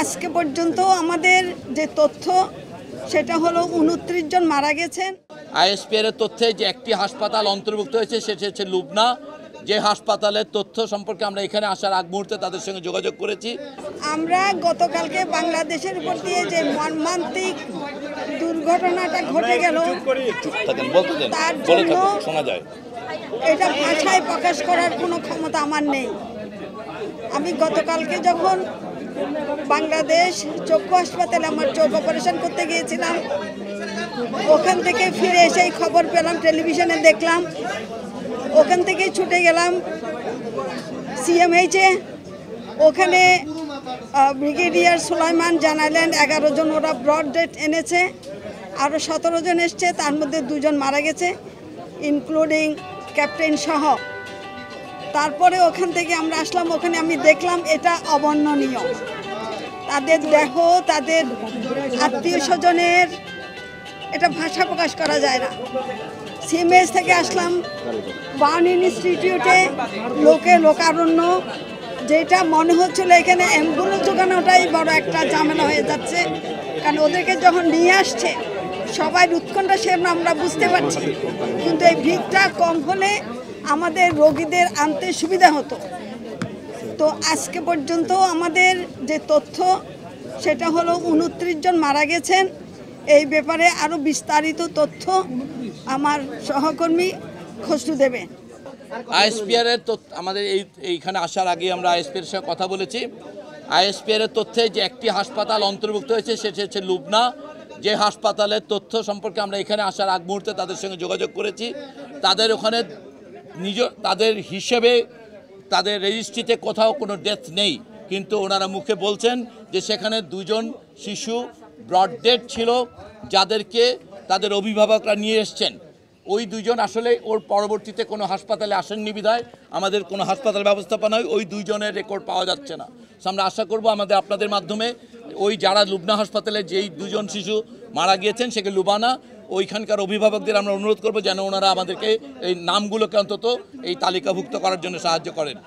আজকে পর্যন্ত আমাদের যে তথ্য সেটা হলো 29 জন মারা গেছেন। আইএসপিআর এর তথ্যে যে একটি হাসপাতাল অন্তর্ভুক্ত হয়েছে সেটা হচ্ছে লুবনা, যে হাসপাতালের তথ্য সম্পর্কে আমরা এখানে আসার আগ মুহূর্তে তাদের সঙ্গে যোগাযোগ করেছি। আমরা গতকালকে বাংলাদেশের উপর দিয়ে যে মর্মান্তিক দুর্ঘটনাটা ঘটে গেল তার জন্য শোনা যায় এটা ভাষায় প্রকাশ করার কোনো ক্ষমতা আমার নেই। আমি গতকালকে যখন বাংলাদেশ চক্ষু হাসপাতালে আমার চোখ অপারেশন করতে গিয়েছিলাম, ওখান থেকে ফিরে এসেই খবর পেলাম, টেলিভিশনে দেখলাম, ওখান থেকে ছুটে গেলাম সিএমএইচে। ওখানে ব্রিগেডিয়ার সুলাইমান জানালেন 11 জন ওরা ব্রড ডেথ এনেছে, আরও 17 জন এসছে, তার মধ্যে 2 জন মারা গেছে ইনক্লুডিং ক্যাপ্টেন সহ। তারপরে ওখান থেকে আমরা আসলাম, ওখানে আমি দেখলাম এটা অবর্ণনীয়। তাদের দেহ, তাদের আত্মীয় স্বজনের এটা ভাষা প্রকাশ করা যায় না। সিএমএস থেকে আসলাম বার্ন ইনস্টিটিউটে, লোকারণ্য, যেটা মনে হচ্ছিল এখানে অ্যাম্বুলেন্স জোগানোটাই বড় একটা ঝামেলা হয়ে যাচ্ছে, কারণ ওদেরকে যখন নিয়ে আসছে সবাই উৎকণ্ঠা সে আমরা বুঝতে পারছি, কিন্তু এই ভিড়টা কম হলে আমাদের রোগীদের আনতে সুবিধা হতো। তো আজকে পর্যন্ত আমাদের যে তথ্য সেটা হলো 29 জন মারা গেছেন। এই ব্যাপারে আরও বিস্তারিত তথ্য আমার সহকর্মী খসরু দেবে। আইএসপিআর এর আমাদের এইখানে আসার আগে আমরা আইএসপিআর এর সঙ্গে কথা বলেছি। আইএসপিআর এর তথ্যে যে একটি হাসপাতাল অন্তর্ভুক্ত হয়েছে সেটা হচ্ছে লুবনা, যে হাসপাতালের তথ্য সম্পর্কে আমরা এখানে আসার আগ মুহূর্তে তাদের সঙ্গে যোগাযোগ করেছি। তাদের ওখানে তাদের হিসেবে তাদের রেজিস্ট্রিতে কোথাও কোনো ডেথ নেই, কিন্তু ওনারা মুখে বলছেন যে সেখানে 2 জন শিশু ব্রড ডেড ছিল, যাদেরকে তাদের অভিভাবকরা নিয়ে এসছেন। ওই 2 জন আসলে ওর পরবর্তীতে কোনো হাসপাতালে আসেননি বিধায় আমাদের কোনো হাসপাতাল ব্যবস্থাপনায় ওই 2 জনের রেকর্ড পাওয়া যাচ্ছে না। আমরা আশা করব আপনাদের মাধ্যমে ওই যারা লুবনা হাসপাতালে যেই 2 জন শিশু মারা গিয়েছেন সেখানে লুবানা, ওইখানকার অভিভাবকদের আমরা অনুরোধ করব যেন ওনারা আমাদেরকে এই নামগুলোকে অন্তত এই তালিকাভুক্ত করার জন্য সাহায্য করেন।